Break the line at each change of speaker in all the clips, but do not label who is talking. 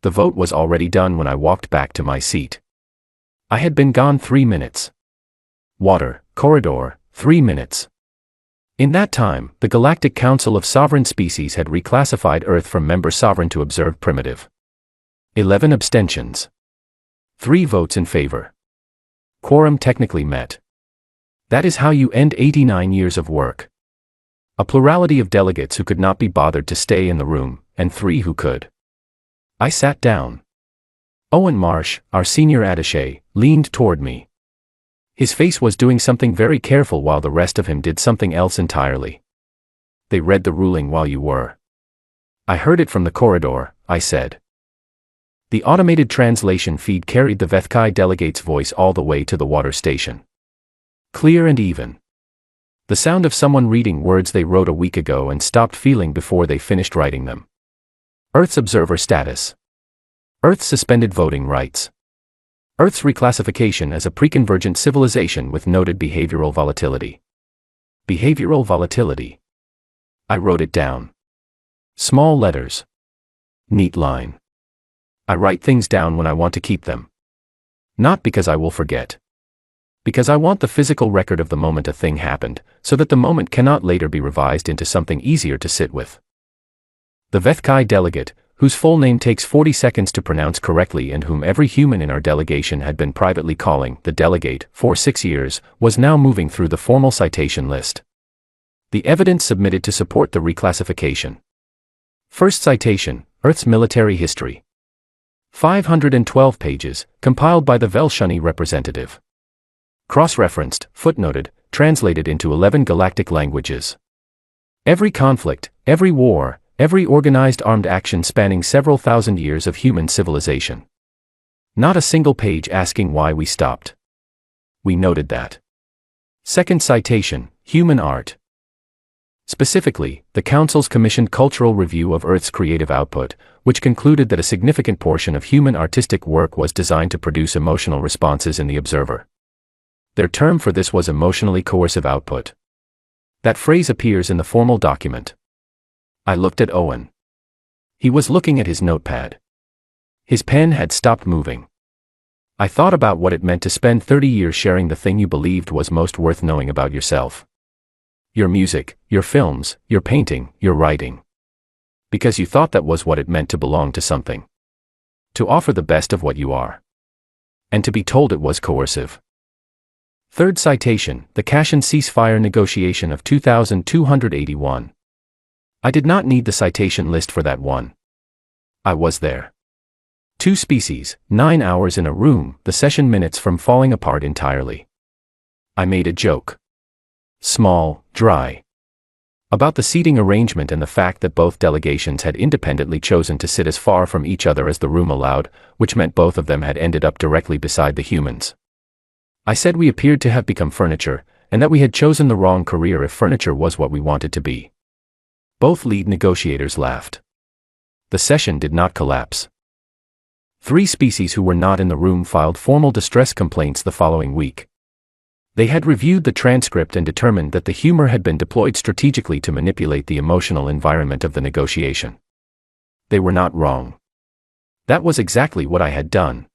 The vote was already done when I walked back to my seat. I had been gone 3 minutes. Water, corridor, 3 minutes. In that time, the Galactic Council of Sovereign Species had reclassified Earth from member sovereign to observed primitive. 11 abstentions. 3 votes in favor. Quorum technically met. That is how you end 89 years of work. A plurality of delegates who could not be bothered to stay in the room, and 3 who could. I sat down. Owen Marsh, our senior attaché, leaned toward me. His face was doing something very careful while the rest of him did something else entirely. They read the ruling while you were. I heard it from the corridor, I said. The automated translation feed carried the Vethkai delegate's voice all the way to the water station. Clear and even. The sound of someone reading words they wrote a week ago and stopped feeling before they finished writing them. Earth's observer status. Earth's suspended voting rights. Earth's reclassification as a preconvergent civilization with noted behavioral volatility. Behavioral volatility. I wrote it down. Small letters. Neat line. I write things down when I want to keep them. Not because I will forget. Because I want the physical record of the moment a thing happened, so that the moment cannot later be revised into something easier to sit with. The Vethkai delegate, whose full name takes 40 seconds to pronounce correctly and whom every human in our delegation had been privately calling the delegate for 6 years, was now moving through the formal citation list. The evidence submitted to support the reclassification. First citation, Earth's military history. 512 pages, compiled by the Velshani representative. Cross-referenced, footnoted, translated into 11 galactic languages. Every conflict, every war, every organized armed action spanning several thousand years of human civilization. Not a single page asking why we stopped. We noted that. Second citation, human art. Specifically, the Council's commissioned cultural review of Earth's creative output, which concluded that a significant portion of human artistic work was designed to produce emotional responses in the observer. Their term for this was emotionally coercive output. That phrase appears in the formal document. I looked at Owen. He was looking at his notepad. His pen had stopped moving. I thought about what it meant to spend 30 years sharing the thing you believed was most worth knowing about yourself. Your music, your films, your painting, your writing. Because you thought that was what it meant to belong to something. To offer the best of what you are. And to be told it was coercive. Third citation, the Kashan ceasefire negotiation of 2281. I did not need the citation list for that one. I was there. 2 species, 9 hours in a room, the session minutes from falling apart entirely. I made a joke. Small, dry. About the seating arrangement and the fact that both delegations had independently chosen to sit as far from each other as the room allowed, which meant both of them had ended up directly beside the humans. I said we appeared to have become furniture, and that we had chosen the wrong career if furniture was what we wanted to be. Both lead negotiators laughed. The session did not collapse. 3 species who were not in the room filed formal distress complaints the following week. They had reviewed the transcript and determined that the humor had been deployed strategically to manipulate the emotional environment of the negotiation. They were not wrong. That was exactly what I had done.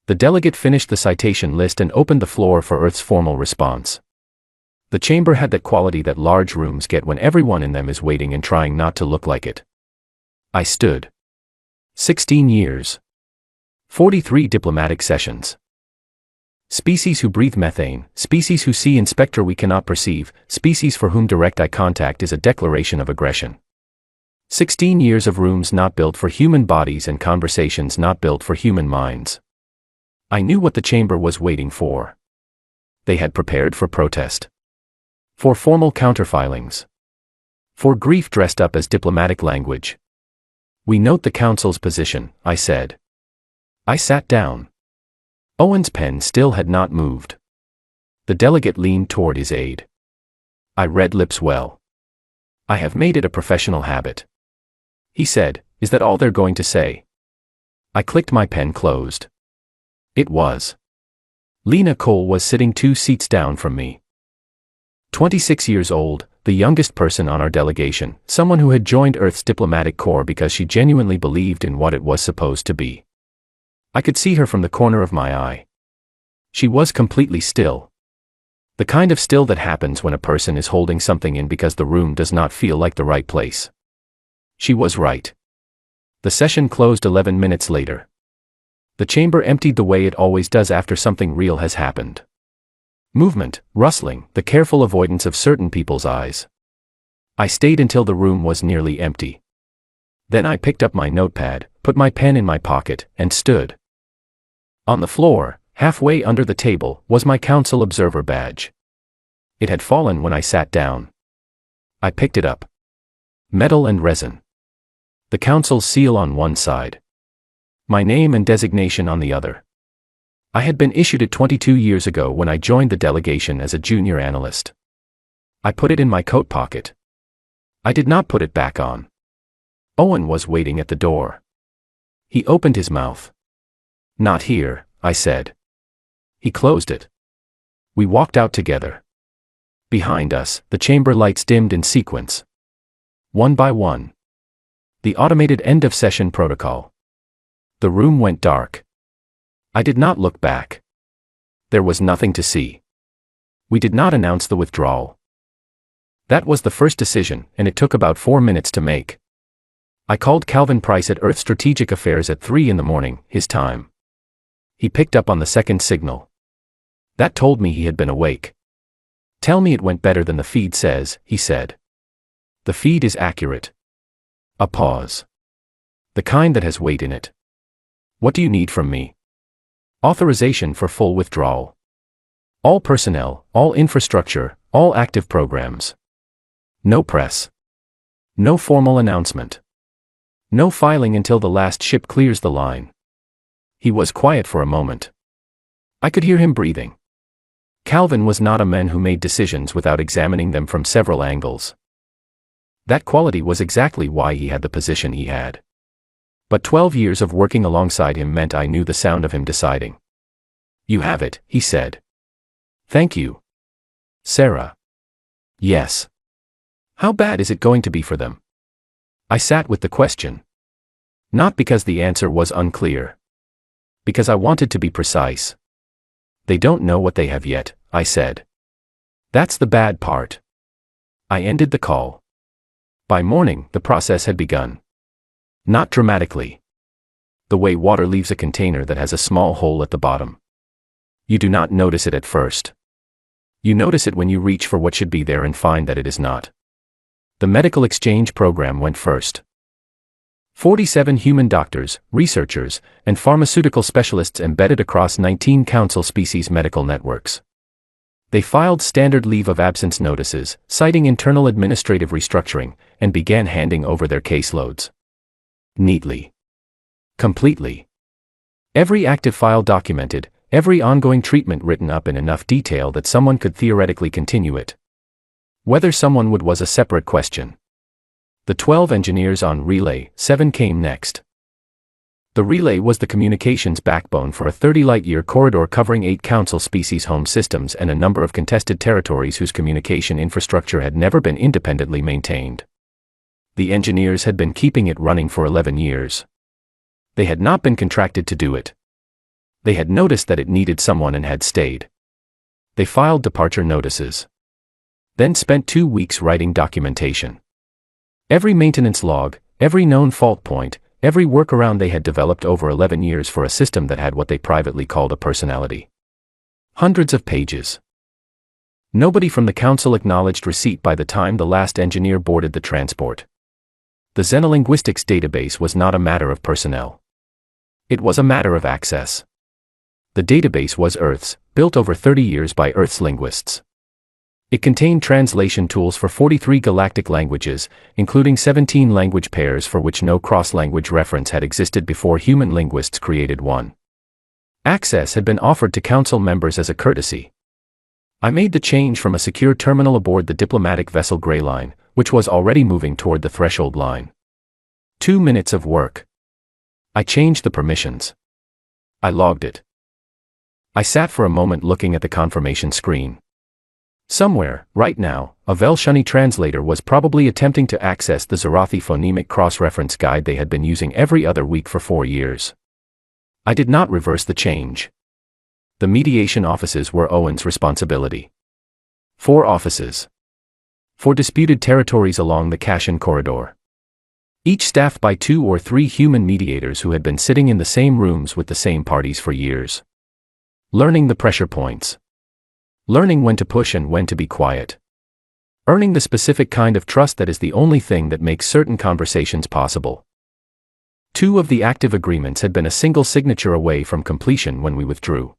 The delegate finished the citation list and opened the floor for Earth's formal response. The chamber had that quality that large rooms get when everyone in them is waiting and trying not to look like it. I stood. 16 years. 43 diplomatic sessions. Species who breathe methane, species who see in spectra we cannot perceive, species for whom direct eye contact is a declaration of aggression. 16 years of rooms not built for human bodies and conversations not built for human minds. I knew what the chamber was waiting for. They had prepared for protest. For formal counterfilings. For grief dressed up as diplomatic language. We note the Council's position, I said. I sat down. Owen's pen still had not moved. The delegate leaned toward his aide. I read lips well. I have made it a professional habit. He said, "Is that all they're going to say?" I clicked my pen closed. It was. Lena Cole was sitting 2 seats down from me. 26 years old, the youngest person on our delegation, someone who had joined Earth's diplomatic corps because she genuinely believed in what it was supposed to be. I could see her from the corner of my eye. She was completely still. The kind of still that happens when a person is holding something in because the room does not feel like the right place. She was right. The session closed 11 minutes later. The chamber emptied the way it always does after something real has happened. Movement, rustling, the careful avoidance of certain people's eyes. I stayed until the room was nearly empty. Then I picked up my notepad, put my pen in my pocket, and stood. On the floor, halfway under the table, was my council observer badge. It had fallen when I sat down. I picked it up. Metal and resin. The council's seal on one side. My name and designation on the other. I had been issued it 22 years ago when I joined the delegation as a junior analyst. I put it in my coat pocket. I did not put it back on. Owen was waiting at the door. He opened his mouth. "Not here," I said. He closed it. We walked out together. Behind us, the chamber lights dimmed in sequence. One by one. The automated end-of-session protocol. The room went dark. I did not look back. There was nothing to see. We did not announce the withdrawal. That was the first decision, and it took about 4 minutes to make. I called Calvin Price at Earth Strategic Affairs at 3 in the morning, his time. He picked up on the second signal. That told me he had been awake. "Tell me it went better than the feed says," he said. "The feed is accurate." A pause. "The kind that has weight in it. What do you need from me?" "Authorization for full withdrawal. All personnel, all infrastructure, all active programs. No press. No formal announcement. No filing until the last ship clears the line." He was quiet for a moment. I could hear him breathing. Calvin was not a man who made decisions without examining them from several angles. That quality was exactly why he had the position he had. But 12 years of working alongside him meant I knew the sound of him deciding. "You have it," he said. "Thank you. Sarah." "Yes." "How bad is it going to be for them?" I sat with the question. Not because the answer was unclear. Because I wanted to be precise. "They don't know what they have yet," I said. "That's the bad part." I ended the call. By morning, the process had begun. Not dramatically. The way water leaves a container that has a small hole at the bottom. You do not notice it at first. You notice it when you reach for what should be there and find that it is not. The medical exchange program went first. 47 human doctors, researchers, and pharmaceutical specialists embedded across 19 council species medical networks. They filed standard leave of absence notices, citing internal administrative restructuring, and began handing over their caseloads. Neatly. Completely. Every active file documented, every ongoing treatment written up in enough detail that someone could theoretically continue it. Whether someone would was a separate question. The 12 engineers on Relay 7 came next. The relay was the communications backbone for a 30-light-year corridor covering 8 council species home systems and a number of contested territories whose communication infrastructure had never been independently maintained. The engineers had been keeping it running for 11 years. They had not been contracted to do it. They had noticed that it needed someone and had stayed. They filed departure notices. Then spent 2 weeks writing documentation. Every maintenance log, every known fault point, every workaround they had developed over 11 years for a system that had what they privately called a personality. Hundreds of pages. Nobody from the council acknowledged receipt by the time the last engineer boarded the transport. The xenolinguistics database was not a matter of personnel. It was a matter of access. The database was Earth's, built over 30 years by Earth's linguists. It contained translation tools for 43 galactic languages, including 17 language pairs for which no cross-language reference had existed before human linguists created one. Access had been offered to council members as a courtesy. I made the change from a secure terminal aboard the diplomatic vessel Grey Line, which was already moving toward the threshold line. 2 minutes of work. I changed the permissions. I logged it. I sat for a moment looking at the confirmation screen. Somewhere, right now, a Velshani translator was probably attempting to access the Zarathi phonemic cross-reference guide they had been using every other week for 4 years. I did not reverse the change. The mediation offices were Owen's responsibility. 4 offices. 4 disputed territories along the Kashan corridor. Each staffed by 2 or 3 human mediators who had been sitting in the same rooms with the same parties for years. Learning the pressure points. Learning when to push and when to be quiet. Earning the specific kind of trust that is the only thing that makes certain conversations possible. 2 of the active agreements had been a single signature away from completion when we withdrew.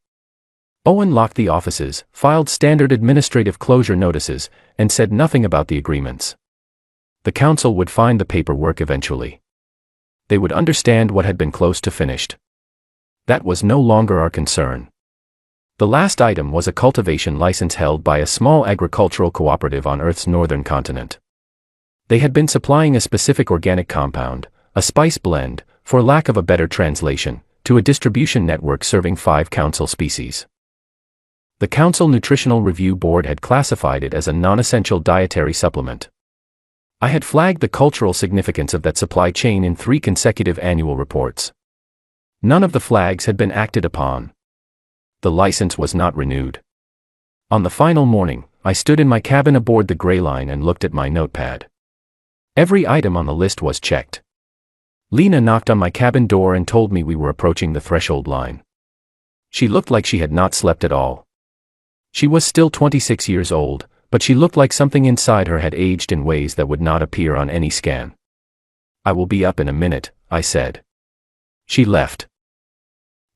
Owen locked the offices, filed standard administrative closure notices, and said nothing about the agreements. The council would find the paperwork eventually. They would understand what had been close to finished. That was no longer our concern. The last item was a cultivation license held by a small agricultural cooperative on Earth's northern continent. They had been supplying a specific organic compound, a spice blend, for lack of a better translation, to a distribution network serving 5 council species. The Council Nutritional Review Board had classified it as a non-essential dietary supplement. I had flagged the cultural significance of that supply chain in 3 consecutive annual reports. None of the flags had been acted upon. The license was not renewed. On the final morning, I stood in my cabin aboard the Grey Line and looked at my notepad. Every item on the list was checked. Lena knocked on my cabin door and told me we were approaching the threshold line. She looked like she had not slept at all. She was still 26 years old, but she looked like something inside her had aged in ways that would not appear on any scan. "I will be up in a minute," I said. She left.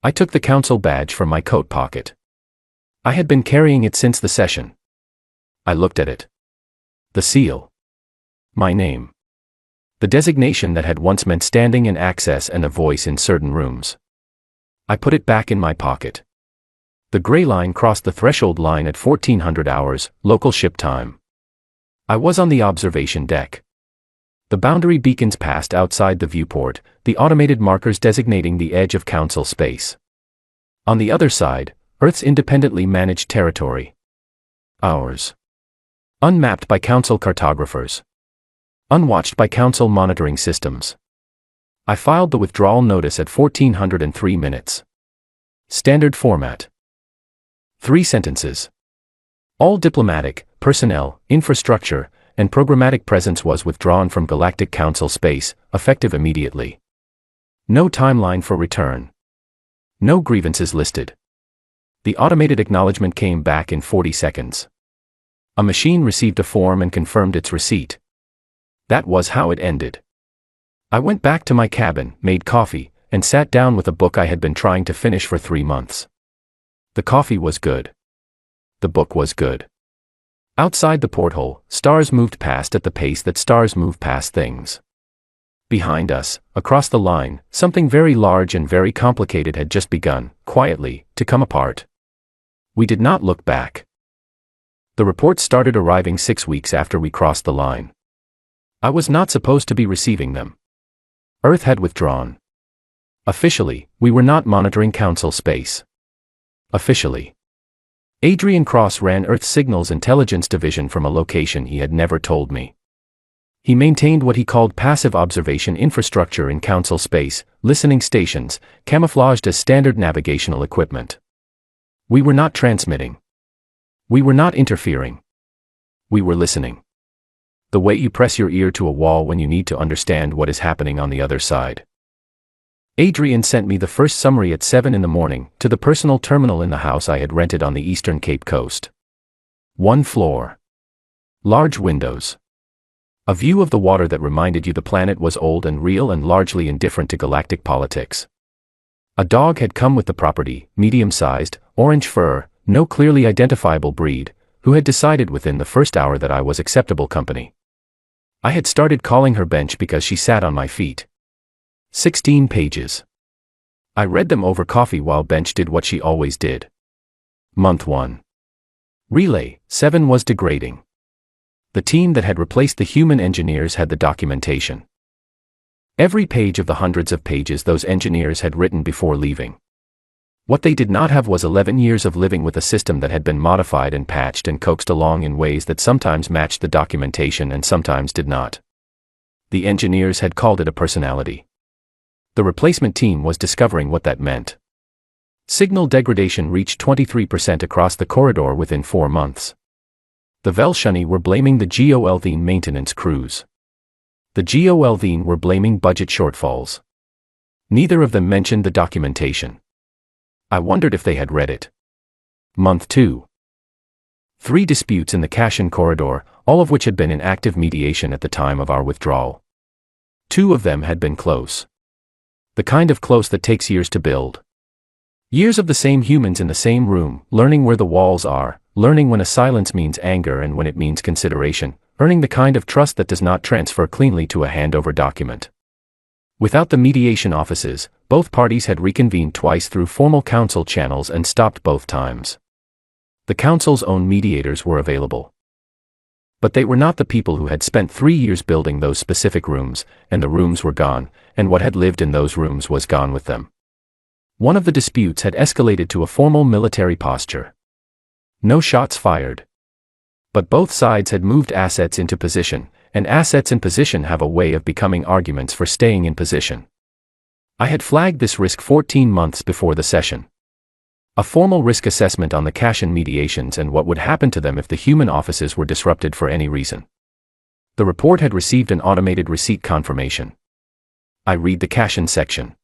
I took the council badge from my coat pocket. I had been carrying it since the session. I looked at it. The seal. My name. The designation that had once meant standing and access and a voice in certain rooms. I put it back in my pocket. The Grey Line crossed the threshold line at 1400 hours, local ship time. I was on the observation deck. The boundary beacons passed outside the viewport, the automated markers designating the edge of council space. On the other side, Earth's independently managed territory. Ours. Unmapped by council cartographers. Unwatched by council monitoring systems. I filed the withdrawal notice at 1403 minutes. Standard format. 3 sentences. All diplomatic, personnel, infrastructure, and programmatic presence was withdrawn from Galactic Council space, effective immediately. No timeline for return. No grievances listed. The automated acknowledgement came back in 40 seconds. A machine received a form and confirmed its receipt. That was how it ended. I went back to my cabin, made coffee, and sat down with a book I had been trying to finish for 3 months. The coffee was good. The book was good. Outside the porthole, stars moved past at the pace that stars move past things. Behind us, across the line, something very large and very complicated had just begun, quietly, to come apart. We did not look back. The reports started arriving 6 weeks after we crossed the line. I was not supposed to be receiving them. Earth had withdrawn. Officially, we were not monitoring council space. Officially. Adrian Cross ran Earth Signals Intelligence Division from a location he had never told me. He maintained what he called passive observation infrastructure in council space, listening stations, camouflaged as standard navigational equipment. We were not transmitting. We were not interfering. We were listening. The way you press your ear to a wall when you need to understand what is happening on the other side. Adrian sent me the first summary at 7 in the morning, to the personal terminal in the house I had rented on the eastern Cape Coast. 1 floor. Large windows. A view of the water that reminded you the planet was old and real and largely indifferent to galactic politics. A dog had come with the property, medium-sized, orange fur, no clearly identifiable breed, who had decided within the first hour that I was acceptable company. I had started calling her Bench because she sat on my feet. 16 pages. I read them over coffee while Bench did what she always did. Month 1. Relay, 7 was degrading. The team that had replaced the human engineers had the documentation. Every page of the hundreds of pages those engineers had written before leaving. What they did not have was 11 years of living with a system that had been modified and patched and coaxed along in ways that sometimes matched the documentation and sometimes did not. The engineers had called it a personality. The replacement team was discovering what that meant. Signal degradation reached 23% across the corridor within 4 months. The Velshani were blaming the GOLVine maintenance crews. The GOLVine were blaming budget shortfalls. Neither of them mentioned the documentation. I wondered if they had read it. Month 2. 3 disputes in the Kashin corridor, all of which had been in active mediation at the time of our withdrawal. 2 of them had been close. The kind of close that takes years to build. Years of the same humans in the same room, learning where the walls are, learning when a silence means anger and when it means consideration, earning the kind of trust that does not transfer cleanly to a handover document. Without the mediation offices, both parties had reconvened twice through formal council channels and stopped both times. The council's own mediators were available. But they were not the people who had spent 3 years building those specific rooms, and the rooms were gone, and what had lived in those rooms was gone with them. One of the disputes had escalated to a formal military posture. No shots fired. But both sides had moved assets into position, and assets in position have a way of becoming arguments for staying in position. I had flagged this risk 14 months before the session. A formal risk assessment on the Kashin mediations and what would happen to them if the human offices were disrupted for any reason. The report had received an automated receipt confirmation. I read the Kashin section.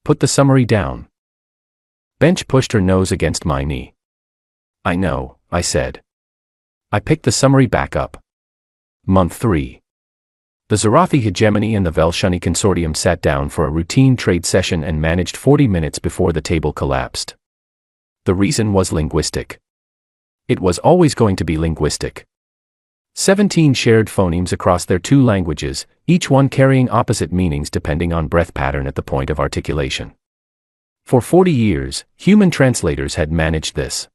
Put the summary down. Bench pushed her nose against my knee. I know, I said. I picked the summary back up. Month 3. The Zarathi hegemony and the Velshani consortium sat down for a routine trade session and managed 40 minutes before the table collapsed. The reason was linguistic. It was always going to be linguistic. 17 shared phonemes across their 2 languages, each one carrying opposite meanings depending on breath pattern at the point of articulation. For 40 years, human translators had managed this.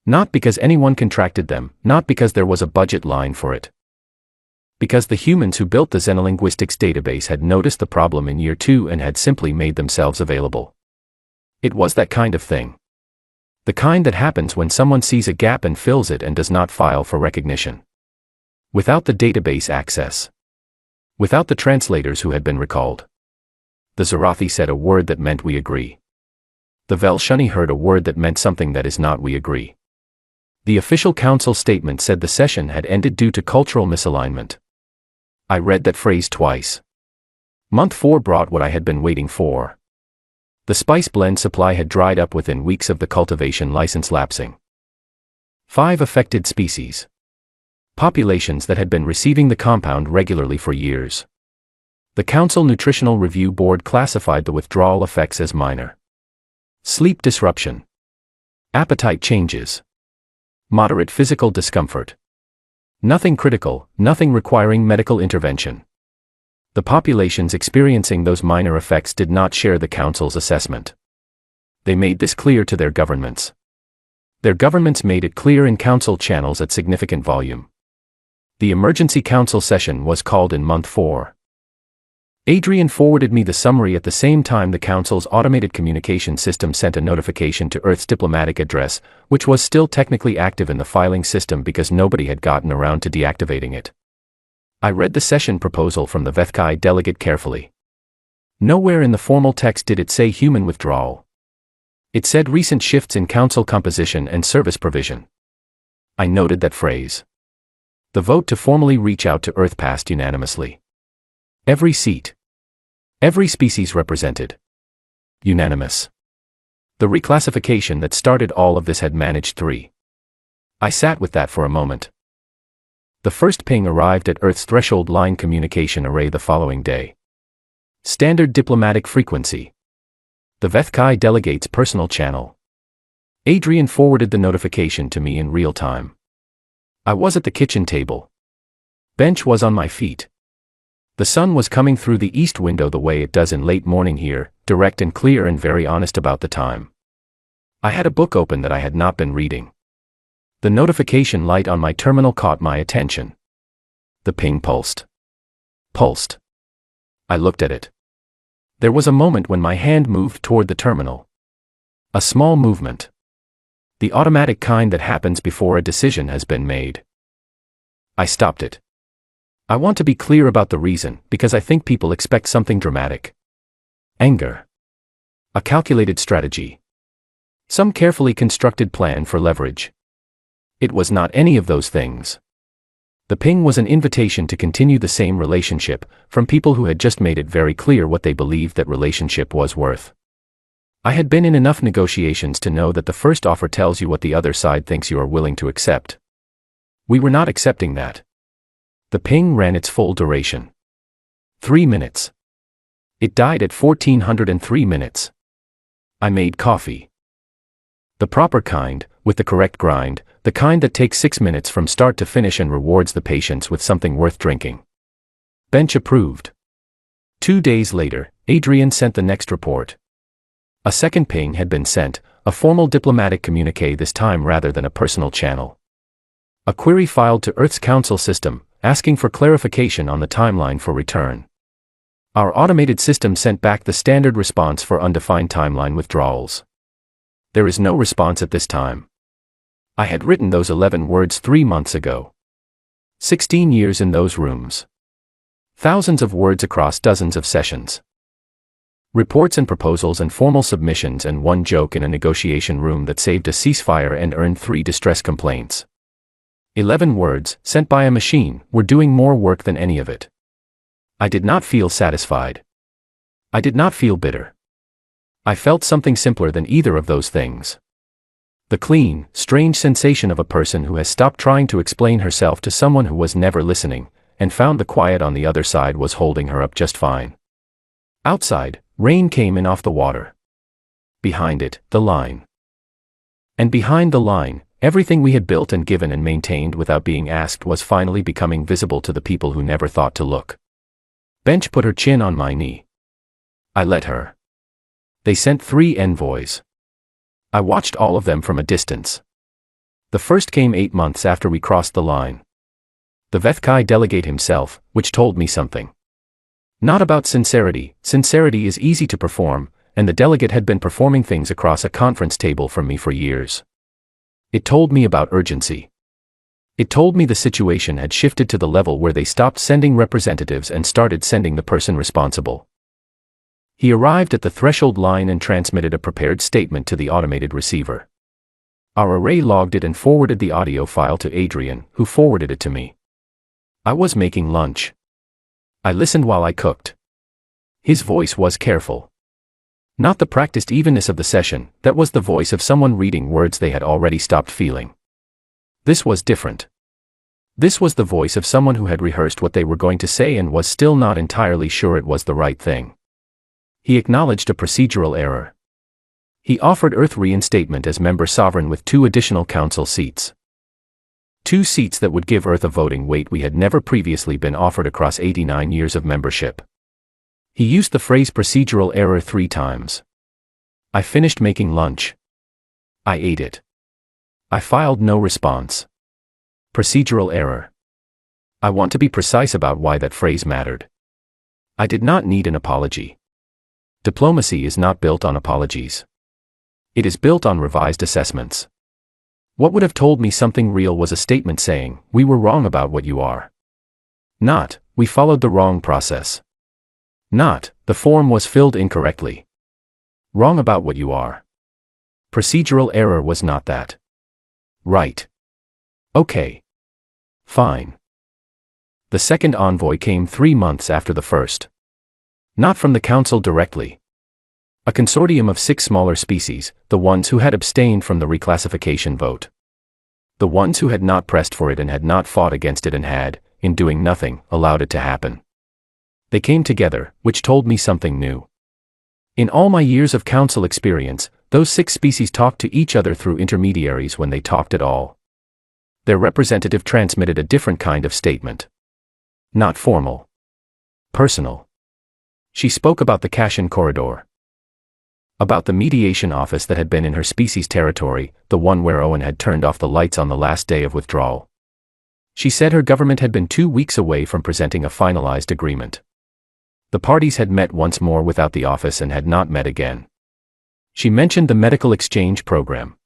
Not because anyone contracted them, not because there was a budget line for it. Because the humans who built the Xenolinguistics database had noticed the problem in year 2 and had simply made themselves available. It was that kind of thing. The kind that happens when someone sees a gap and fills it and does not file for recognition. Without the database access. Without the translators who had been recalled. The Zarathi said a word that meant we agree. The Velshani heard a word that meant something that is not we agree. The official council statement said the session had ended due to cultural misalignment. I read that phrase twice. Month 4 brought what I had been waiting for. The spice blend supply had dried up within weeks of the cultivation license lapsing. 5 affected species. Populations that had been receiving the compound regularly for years. The Council Nutritional Review Board classified the withdrawal effects as minor. Sleep disruption. Appetite changes. Moderate physical discomfort. Nothing critical, nothing requiring medical intervention. The populations experiencing those minor effects did not share the Council's assessment. They made this clear to their governments. Their governments made it clear in Council channels at significant volume. The emergency Council session was called in month 4. Adrian forwarded me the summary at the same time the Council's automated communication system sent a notification to Earth's diplomatic address, which was still technically active in the filing system because nobody had gotten around to deactivating it. I read the session proposal from the Vethkai delegate carefully. Nowhere in the formal text did it say human withdrawal. It said recent shifts in Council composition and service provision. I noted that phrase. The vote to formally reach out to Earth passed unanimously. Every seat. Every species represented. Unanimous. The reclassification that started all of this had managed 3. I sat with that for a moment. The first ping arrived at Earth's threshold line communication array the following day. Standard diplomatic frequency. The Vethkai delegate's personal channel. Adrian forwarded the notification to me in real time. I was at the kitchen table. Bench was on my feet. The sun was coming through the east window the way it does in late morning here, direct and clear and very honest about the time. I had a book open that I had not been reading. The notification light on my terminal caught my attention. The ping pulsed. Pulsed. I looked at it. There was a moment when my hand moved toward the terminal. A small movement. The automatic kind that happens before a decision has been made. I stopped it. I want to be clear about the reason, because I think people expect something dramatic. Anger. A calculated strategy. Some carefully constructed plan for leverage. It was not any of those things. The ping was an invitation to continue the same relationship, from people who had just made it very clear what they believed that relationship was worth. I had been in enough negotiations to know that the first offer tells you what the other side thinks you are willing to accept. We were not accepting that. The ping ran its full duration. 3 minutes. It died at 1403 minutes. I made coffee. The proper kind, with the correct grind, the kind that takes 6 minutes from start to finish and rewards the patience with something worth drinking. Bench approved. 2 days later, Adrian sent the next report. A second ping had been sent, a formal diplomatic communique this time rather than a personal channel. A query filed to Earth's council system, asking for clarification on the timeline for return. Our automated system sent back the standard response for undefined timeline withdrawals. There is no response at this time. I had written those 11 words 3 months ago. 16 years in those rooms. Thousands of words across dozens of sessions. Reports and proposals and formal submissions and one joke in a negotiation room that saved a ceasefire and earned 3 distress complaints. 11 words, sent by a machine, were doing more work than any of it. I did not feel satisfied. I did not feel bitter. I felt something simpler than either of those things. The clean, strange sensation of a person who has stopped trying to explain herself to someone who was never listening, and found the quiet on the other side was holding her up just fine. Outside, rain came in off the water. Behind it, the line. And behind the line, everything we had built and given and maintained without being asked was finally becoming visible to the people who never thought to look. Bench put her chin on my knee. I let her. They sent 3 envoys. I watched all of them from a distance. The first came 8 months after we crossed the line. The Vethkai delegate himself, which told me something. Not about sincerity. Sincerity is easy to perform, and the delegate had been performing things across a conference table from me for years. It told me about urgency. It told me the situation had shifted to the level where they stopped sending representatives and started sending the person responsible. He arrived at the threshold line and transmitted a prepared statement to the automated receiver. Our array logged it and forwarded the audio file to Adrian, who forwarded it to me. I was making lunch. I listened while I cooked. His voice was careful. Not the practiced evenness of the session, that was the voice of someone reading words they had already stopped feeling. This was different. This was the voice of someone who had rehearsed what they were going to say and was still not entirely sure it was the right thing. He acknowledged a procedural error. He offered Earth reinstatement as member sovereign with 2 additional council seats. 2 seats that would give Earth a voting weight we had never previously been offered across 89 years of membership. He used the phrase procedural error 3 times. I finished making lunch. I ate it. I filed no response. Procedural error. I want to be precise about why that phrase mattered. I did not need an apology. Diplomacy is not built on apologies. It is built on revised assessments. What would have told me something real was a statement saying, "We were wrong about what you are." Not, "We followed the wrong process." Not, "The form was filled incorrectly." Wrong about what you are. Procedural error was not that. Right. Okay. Fine. The second envoy came 3 months after the first. Not from the council directly. A consortium of 6 smaller species, the ones who had abstained from the reclassification vote. The ones who had not pressed for it and had not fought against it and had, in doing nothing, allowed it to happen. They came together, which told me something new. In all my years of council experience, those 6 species talked to each other through intermediaries when they talked at all. Their representative transmitted a different kind of statement. Not formal. Personal. She spoke about the Kashin corridor. About the mediation office that had been in her species' territory, the one where Owen had turned off the lights on the last day of withdrawal. She said her government had been 2 weeks away from presenting a finalized agreement. The parties had met once more without the office and had not met again. She mentioned the medical exchange program.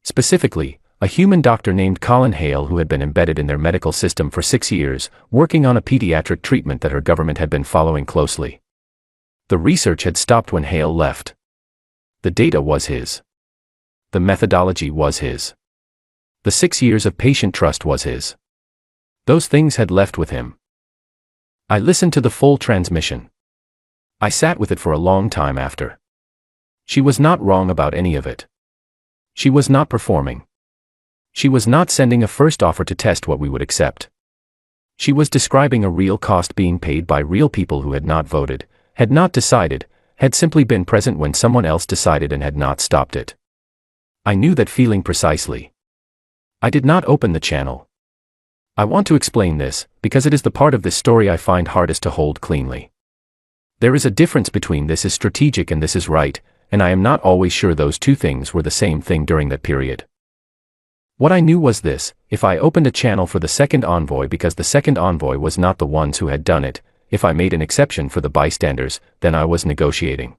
Specifically, a human doctor named Colin Hale who had been embedded in their medical system for 6 years, working on a pediatric treatment that her government had been following closely. The research had stopped when Hale left. The data was his. The methodology was his. The 6 years of patient trust was his. Those things had left with him. I listened to the full transmission. I sat with it for a long time after. She was not wrong about any of it. She was not performing. She was not sending a first offer to test what we would accept. She was describing a real cost being paid by real people who had not voted, had not decided, had simply been present when someone else decided and had not stopped it. I knew that feeling precisely. I did not open the channel. I want to explain this, because it is the part of this story I find hardest to hold cleanly. There is a difference between this is strategic and this is right, and I am not always sure those two things were the same thing during that period. What I knew was this: if I opened a channel for the second envoy because the second envoy was not the ones who had done it, if I made an exception for the bystanders, then I was negotiating.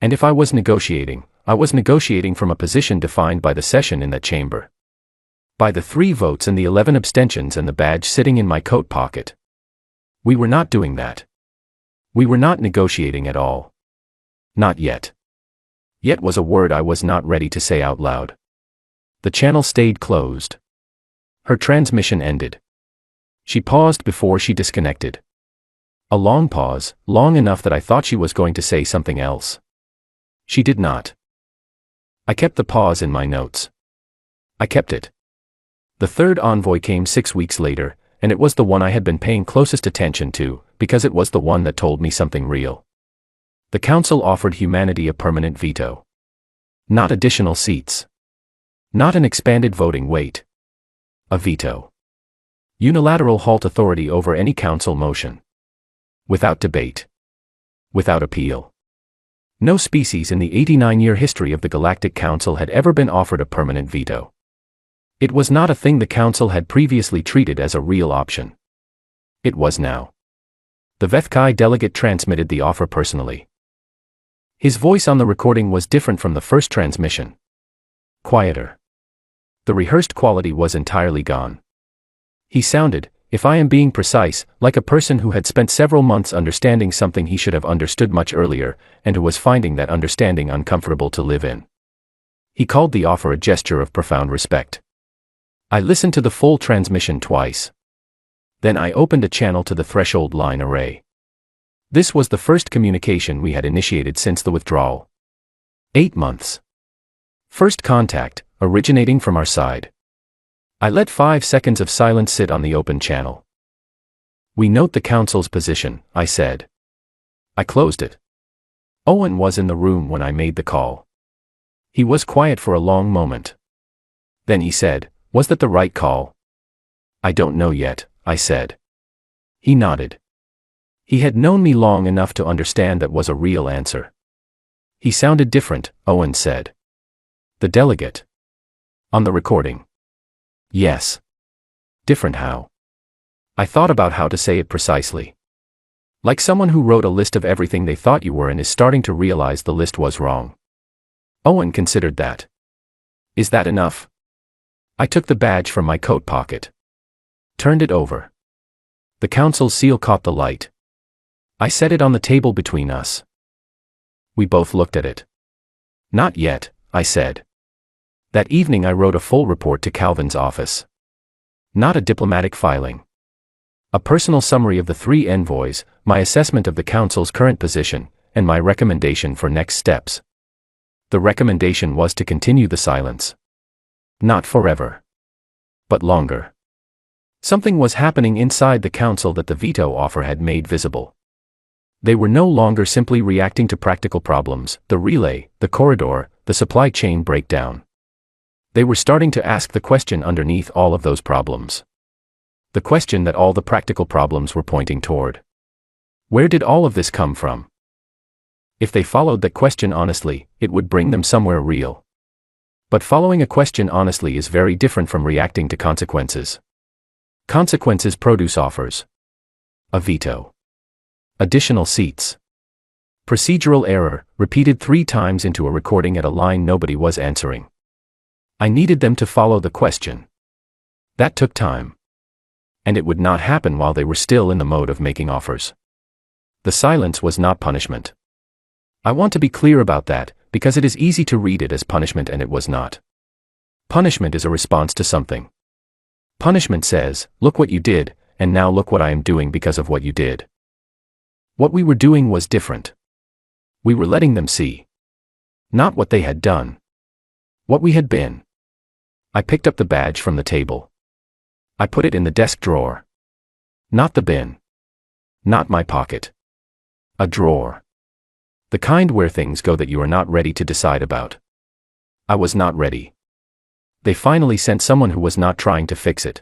And if I was negotiating from a position defined by the session in that chamber. By the 3 votes and the 11 abstentions and the badge sitting in my coat pocket. We were not doing that. We were not negotiating at all. Not yet. Yet was a word I was not ready to say out loud. The channel stayed closed. Her transmission ended. She paused before she disconnected. A long pause, long enough that I thought she was going to say something else. She did not. I kept the pause in my notes. I kept it. The third envoy came 6 weeks later, and it was the one I had been paying closest attention to, because it was the one that told me something real. The council offered humanity a permanent veto. Not additional seats. Not an expanded voting weight. A veto. Unilateral halt authority over any council motion. Without debate. Without appeal. No species in the 89-year history of the Galactic Council had ever been offered a permanent veto. It was not a thing the council had previously treated as a real option. It was now. The Vethkai delegate transmitted the offer personally. His voice on the recording was different from the first transmission. Quieter. The rehearsed quality was entirely gone. He sounded, if I am being precise, like a person who had spent several months understanding something he should have understood much earlier, and who was finding that understanding uncomfortable to live in. He called the offer a gesture of profound respect. I listened to the full transmission twice. Then I opened a channel to the threshold line array. This was the first communication we had initiated since the withdrawal. 8 months. First contact, originating from our side. I let 5 seconds of silence sit on the open channel. We note the council's position, I said. I closed it. Owen was in the room when I made the call. He was quiet for a long moment. Then he said, "Was that the right call?" "I don't know yet," I said. He nodded. He had known me long enough to understand that was a real answer. He sounded different, Owen said. The delegate. On the recording. Yes. Different how? I thought about how to say it precisely. Like someone who wrote a list of everything they thought you were and is starting to realize the list was wrong. Owen considered that. Is that enough? I took the badge from my coat pocket. Turned it over. The council seal caught the light. I set it on the table between us. We both looked at it. Not yet, I said. That evening I wrote a full report to Calvin's office. Not a diplomatic filing. A personal summary of the 3 envoys, my assessment of the council's current position, and my recommendation for next steps. The recommendation was to continue the silence. Not forever. But longer. Something was happening inside the council that the veto offer had made visible. They were no longer simply reacting to practical problems, the relay, the corridor, the supply chain breakdown. They were starting to ask the question underneath all of those problems. The question that all the practical problems were pointing toward. Where did all of this come from? If they followed that question honestly, it would bring them somewhere real. But following a question honestly is very different from reacting to consequences. Consequences produce offers. A veto. Additional seats. Procedural error, repeated 3 times into a recording at a line nobody was answering. I needed them to follow the question. That took time. And it would not happen while they were still in the mode of making offers. The silence was not punishment. I want to be clear about that, because it is easy to read it as punishment and it was not. Punishment is a response to something. Punishment says, look what you did, and now look what I am doing because of what you did. What we were doing was different. We were letting them see. Not what they had done. What we had been. I picked up the badge from the table. I put it in the desk drawer. Not the bin. Not my pocket. A drawer. The kind where things go that you are not ready to decide about. I was not ready. They finally sent someone who was not trying to fix it.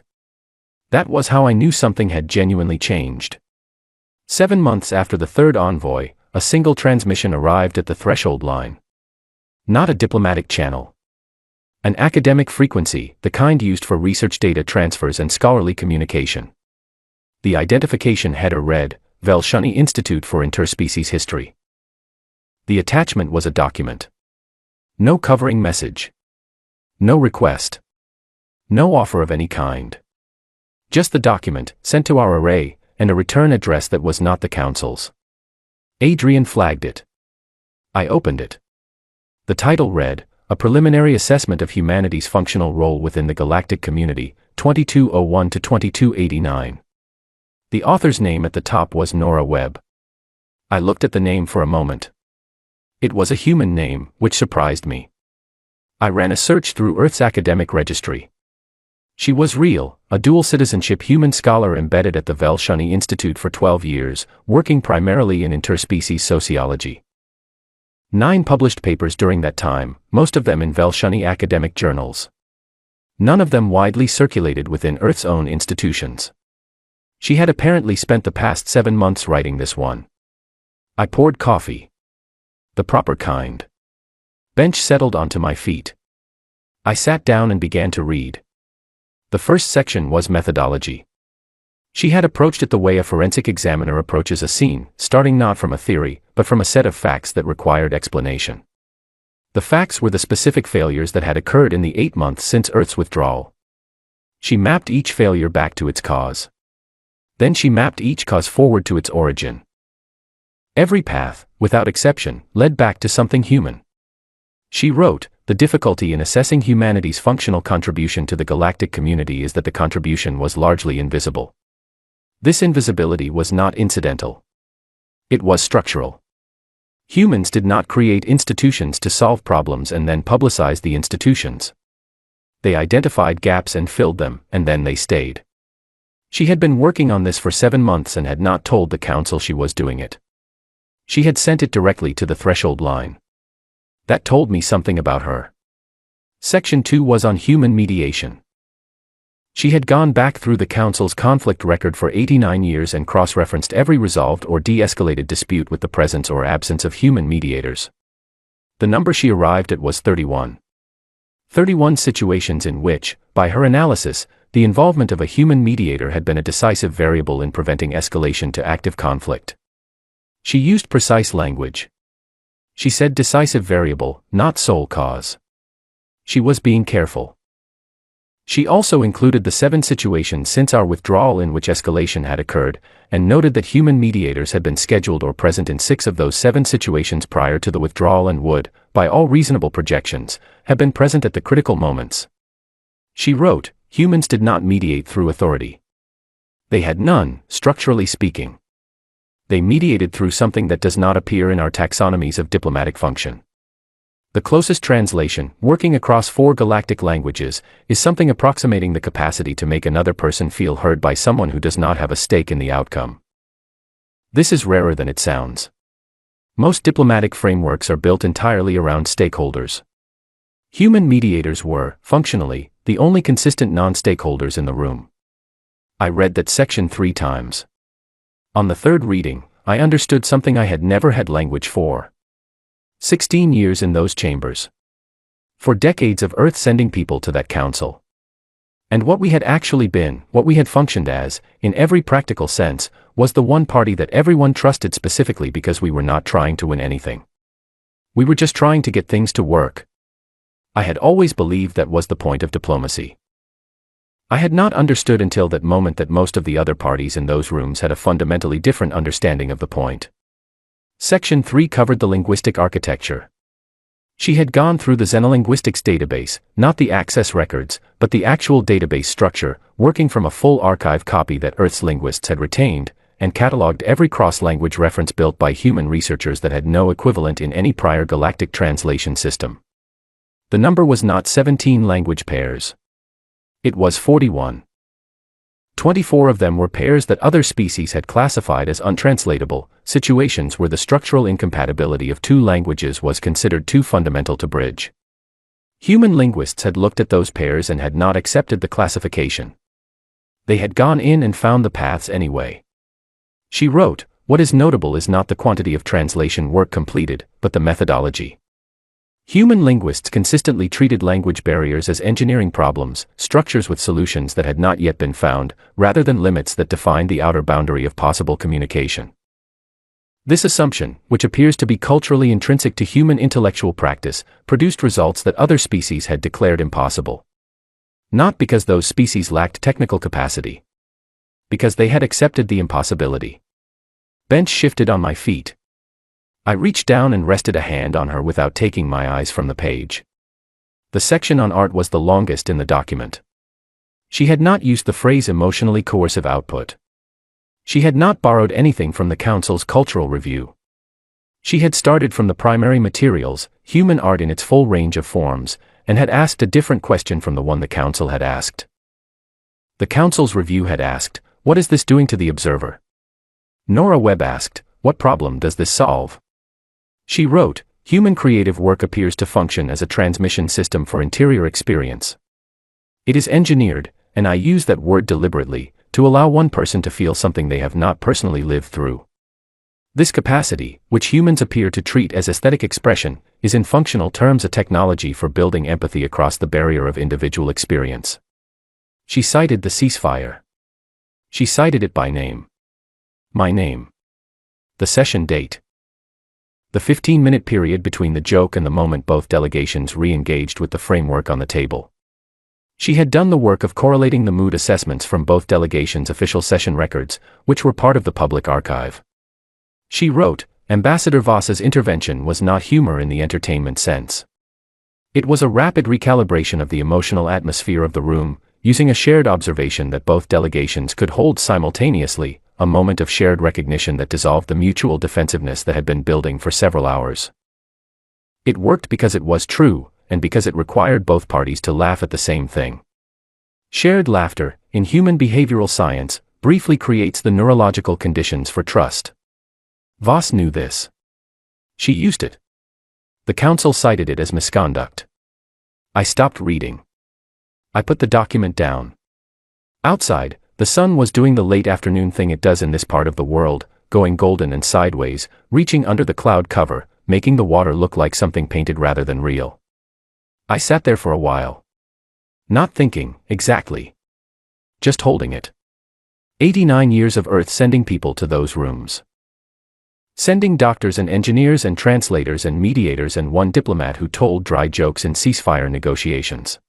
That was how I knew something had genuinely changed. 7 months after the third envoy, a single transmission arrived at the threshold line. Not a diplomatic channel. An academic frequency, the kind used for research data transfers and scholarly communication. The identification header read, Velshani Institute for Interspecies History. The attachment was a document. No covering message. No request. No offer of any kind. Just the document, sent to our array, and a return address that was not the Council's. Adrian flagged it. I opened it. The title read, A Preliminary Assessment of Humanity's Functional Role Within the Galactic Community, 2201 to 2289. The author's name at the top was Nora Webb. I looked at the name for a moment. It was a human name, which surprised me. I ran a search through Earth's academic registry. She was real, a dual citizenship human scholar embedded at the Velshani Institute for 12 years, working primarily in interspecies sociology. 9 published papers during that time, most of them in Velshani academic journals. None of them widely circulated within Earth's own institutions. She had apparently spent the past 7 months writing this one. I poured coffee. The proper kind. Bench settled onto my feet. I sat down and began to read. The first section was methodology. She had approached it the way a forensic examiner approaches a scene, starting not from a theory, but from a set of facts that required explanation. The facts were the specific failures that had occurred in the 8 months since Earth's withdrawal. She mapped each failure back to its cause. Then she mapped each cause forward to its origin. Every path, without exception, led back to something human. She wrote, the difficulty in assessing humanity's functional contribution to the galactic community is that the contribution was largely invisible. This invisibility was not incidental. It was structural. Humans did not create institutions to solve problems and then publicize the institutions. They identified gaps and filled them, and then they stayed. She had been working on this for 7 months and had not told the Council she was doing it. She had sent it directly to the threshold line. That told me something about her. Section 2 was on human mediation. She had gone back through the Council's conflict record for 89 years and cross-referenced every resolved or de-escalated dispute with the presence or absence of human mediators. The number she arrived at was 31. 31 situations in which, by her analysis, the involvement of a human mediator had been a decisive variable in preventing escalation to active conflict. She used precise language. She said decisive variable, not sole cause. She was being careful. She also included the 7 situations since our withdrawal in which escalation had occurred, and noted that human mediators had been scheduled or present in 6 of those 7 situations prior to the withdrawal and would, by all reasonable projections, have been present at the critical moments. She wrote, humans did not mediate through authority. They had none, structurally speaking. They mediated through something that does not appear in our taxonomies of diplomatic function. The closest translation, working across 4 galactic languages, is something approximating the capacity to make another person feel heard by someone who does not have a stake in the outcome. This is rarer than it sounds. Most diplomatic frameworks are built entirely around stakeholders. Human mediators were, functionally, the only consistent non-stakeholders in the room. I read that section 3 times. On the 3rd reading, I understood something I had never had language for. 16 years in those chambers. For decades of Earth sending people to that council. And what we had actually been, what we had functioned as, in every practical sense, was the one party that everyone trusted specifically because we were not trying to win anything. We were just trying to get things to work. I had always believed that was the point of diplomacy. I had not understood until that moment that most of the other parties in those rooms had a fundamentally different understanding of the point. Section 3 covered the linguistic architecture. She had gone through the xenolinguistics database, not the access records, but the actual database structure, working from a full archive copy that Earth's linguists had retained, and catalogued every cross-language reference built by human researchers that had no equivalent in any prior galactic translation system. The number was not 17 language pairs. It was 41. 24 of them were pairs that other species had classified as untranslatable, situations where the structural incompatibility of two languages was considered too fundamental to bridge. Human linguists had looked at those pairs and had not accepted the classification. They had gone in and found the paths anyway. She wrote, "What is notable is not the quantity of translation work completed, but the methodology." Human linguists consistently treated language barriers as engineering problems, structures with solutions that had not yet been found, rather than limits that defined the outer boundary of possible communication. This assumption, which appears to be culturally intrinsic to human intellectual practice, produced results that other species had declared impossible. Not because those species lacked technical capacity. Because they had accepted the impossibility. Bench shifted on my feet. I reached down and rested a hand on her without taking my eyes from the page. The section on art was the longest in the document. She had not used the phrase emotionally coercive output. She had not borrowed anything from the Council's cultural review. She had started from the primary materials, human art in its full range of forms, and had asked a different question from the one the Council had asked. The Council's review had asked, "What is this doing to the observer?" Nora Webb asked, "What problem does this solve?" She wrote, "Human creative work appears to function as a transmission system for interior experience. It is engineered, and I use that word deliberately, to allow one person to feel something they have not personally lived through. This capacity, which humans appear to treat as aesthetic expression, is in functional terms a technology for building empathy across the barrier of individual experience." She cited the ceasefire. She cited it by name. My name. The session date. The 15-minute period between the joke and the moment both delegations re-engaged with the framework on the table. She had done the work of correlating the mood assessments from both delegations' official session records, which were part of the public archive. She wrote, "Ambassador Voss's intervention was not humor in the entertainment sense. It was a rapid recalibration of the emotional atmosphere of the room, using a shared observation that both delegations could hold simultaneously, a moment of shared recognition that dissolved the mutual defensiveness that had been building for several hours. It worked because it was true, and because it required both parties to laugh at the same thing. Shared laughter, in human behavioral science, briefly creates the neurological conditions for trust. Voss knew this. She used it. The Council cited it as misconduct. I stopped reading. I put the document down. Outside, the sun was doing the late afternoon thing it does in this part of the world, going golden and sideways, reaching under the cloud cover, making the water look like something painted rather than real. I sat there for a while. Not thinking, exactly. Just holding it. 89 years of Earth sending people to those rooms. Sending doctors and engineers and translators and mediators and one diplomat who told dry jokes in ceasefire negotiations.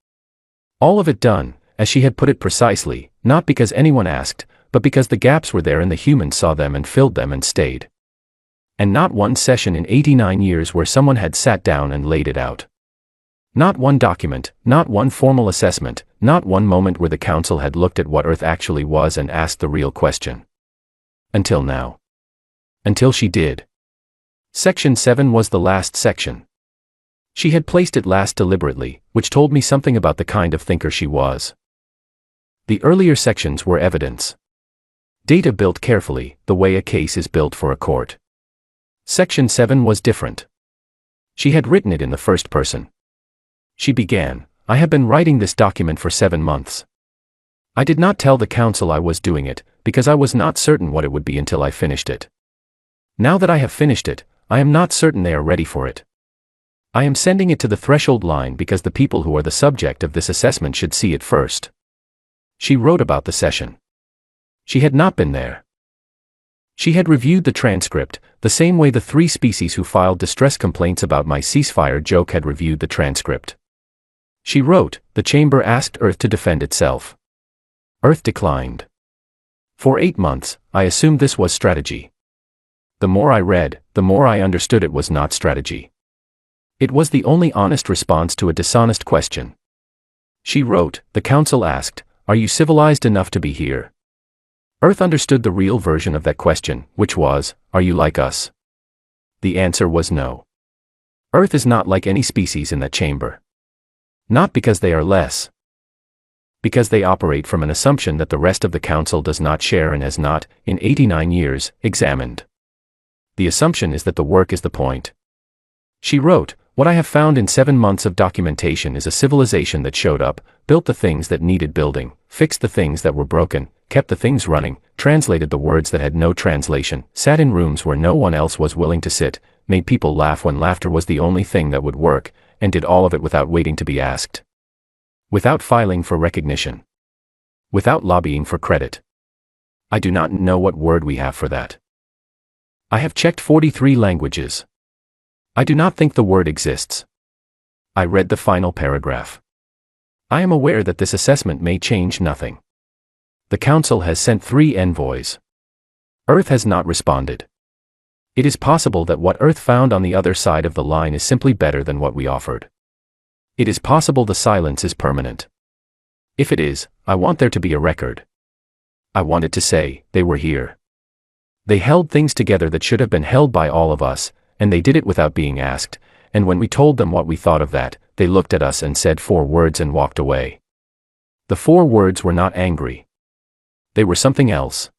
All of it done, as she had put it precisely, not because anyone asked, but because the gaps were there and the humans saw them and filled them and stayed. And not one session in 89 years where someone had sat down and laid it out. Not one document, not one formal assessment, not one moment where the Council had looked at what Earth actually was and asked the real question. Until now. Until she did. Section 7 was the last section. She had placed it last deliberately, which told me something about the kind of thinker she was. The earlier sections were evidence. Data built carefully, the way a case is built for a court. Section 7 was different. She had written it in the first person. She began, "I have been writing this document for 7 months. I did not tell the Council I was doing it, because I was not certain what it would be until I finished it. Now that I have finished it, I am not certain they are ready for it. I am sending it to the threshold line because the people who are the subject of this assessment should see it first. She wrote about the session. She had not been there. She had reviewed the transcript, the same way the 3 species who filed distress complaints about my ceasefire joke had reviewed the transcript. She wrote, the chamber asked Earth to defend itself. Earth declined. For 8 months, I assumed this was strategy. The more I read, the more I understood it was not strategy. It was the only honest response to a dishonest question. She wrote, the council asked, are you civilized enough to be here? Earth understood the real version of that question, which was, are you like us? The answer was no. Earth is not like any species in that chamber. Not because they are less. Because they operate from an assumption that the rest of the council does not share and has not, in 89 years, examined. The assumption is that the work is the point. She wrote, what I have found in 7 months of documentation is a civilization that showed up, built the things that needed building, fixed the things that were broken, kept the things running, translated the words that had no translation, sat in rooms where no one else was willing to sit, made people laugh when laughter was the only thing that would work, and did all of it without waiting to be asked. Without filing for recognition. Without lobbying for credit. I do not know what word we have for that. I have checked 43 languages. I do not think the word exists. I read the final paragraph. I am aware that this assessment may change nothing. The Council has sent 3 envoys. Earth has not responded. It is possible that what Earth found on the other side of the line is simply better than what we offered. It is possible the silence is permanent. If it is, I want there to be a record. I want it to say, they were here. They held things together that should have been held by all of us, and they did it without being asked, and when we told them what we thought of that, they looked at us and said 4 words and walked away. The 4 words were not angry. They were something else.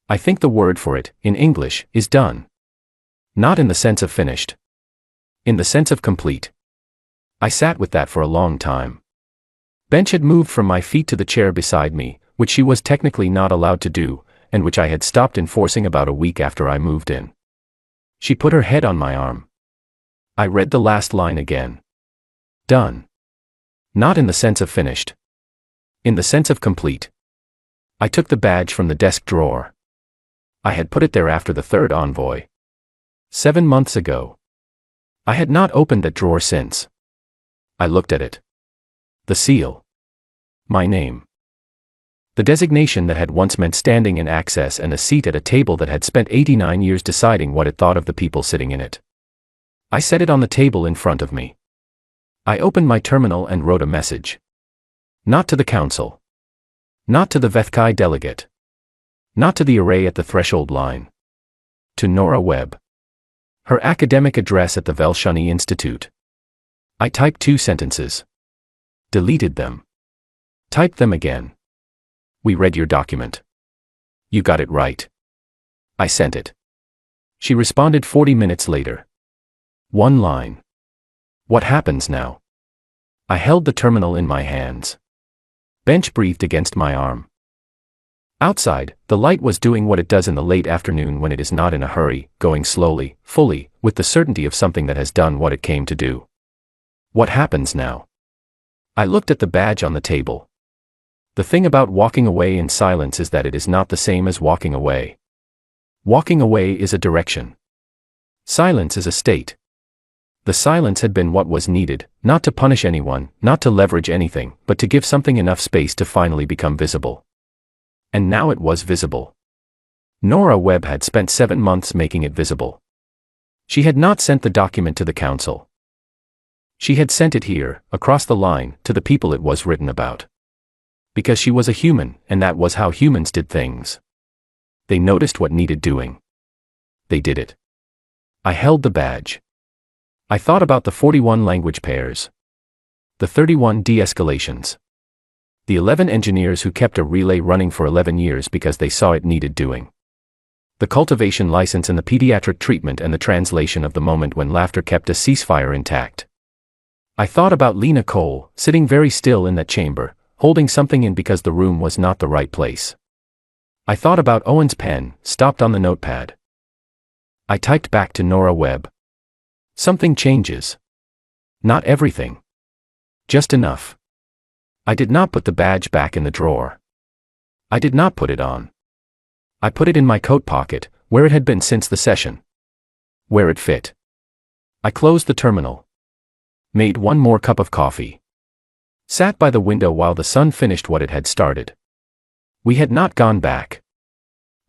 I think the word for it, in English, is done. Not in the sense of finished. In the sense of complete. I sat with that for a long time. Bench had moved from my feet to the chair beside me, which she was technically not allowed to do, and which I had stopped enforcing about a week after I moved in. She put her head on my arm. I read the last line again. Done. Not in the sense of finished. In the sense of complete. I took the badge from the desk drawer. I had put it there after the 3rd envoy. 7 months ago. I had not opened that drawer since. I looked at it. The seal. My name. The designation that had once meant standing in access and a seat at a table that had spent 89 years deciding what it thought of the people sitting in it. I set it on the table in front of me. I opened my terminal and wrote a message. Not to the council. Not to the Vethkai delegate. Not to the array at the threshold line. To Nora Webb. Her academic address at the Velshani Institute. I typed 2 sentences. Deleted them. Typed them again. We read your document. You got it right. I sent it. She responded 40 minutes later. 1 line. What happens now? I held the terminal in my hands. Bench breathed against my arm. Outside, the light was doing what it does in the late afternoon when it is not in a hurry, going slowly, fully, with the certainty of something that has done what it came to do. What happens now? I looked at the badge on the table. The thing about walking away in silence is that it is not the same as walking away. Walking away is a direction. Silence is a state. The silence had been what was needed, not to punish anyone, not to leverage anything, but to give something enough space to finally become visible. And now it was visible. Nora Webb had spent 7 months making it visible. She had not sent the document to the council. She had sent it here, across the line, to the people it was written about. Because she was a human, and that was how humans did things. They noticed what needed doing. They did it. I held the badge. I thought about the 41 language pairs. The 31 de-escalations. The 11 engineers who kept a relay running for 11 years because they saw it needed doing. The cultivation license and the pediatric treatment and the translation of the moment when laughter kept a ceasefire intact. I thought about Lena Cole, sitting very still in that chamber, holding something in because the room was not the right place. I thought about Owen's pen, stopped on the notepad. I typed back to Nora Webb. Something changes. Not everything. Just enough. I did not put the badge back in the drawer. I did not put it on. I put it in my coat pocket, where it had been since the session. Where it fit. I closed the terminal. Made one more cup of coffee. Sat by the window while the sun finished what it had started. We had not gone back.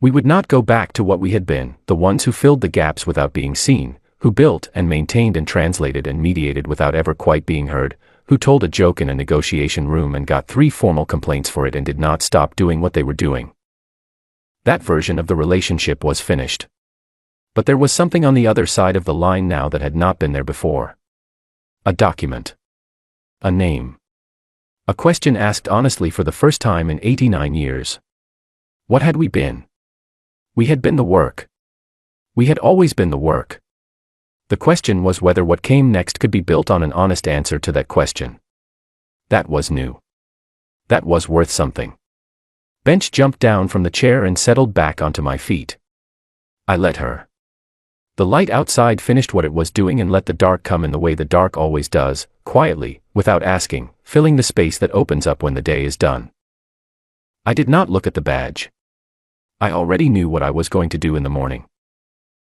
We would not go back to what we had been, the ones who filled the gaps without being seen, who built and maintained and translated and mediated without ever quite being heard, who told a joke in a negotiation room and got 3 formal complaints for it and did not stop doing what they were doing. That version of the relationship was finished. But there was something on the other side of the line now that had not been there before. A document. A name. A question asked honestly for the first time in 89 years. What had we been? We had been the work. We had always been the work. The question was whether what came next could be built on an honest answer to that question. That was new. That was worth something. Bench jumped down from the chair and settled back onto my feet. I let her. The light outside finished what it was doing and let the dark come in the way the dark always does, quietly, without asking, filling the space that opens up when the day is done. I did not look at the badge. I already knew what I was going to do in the morning.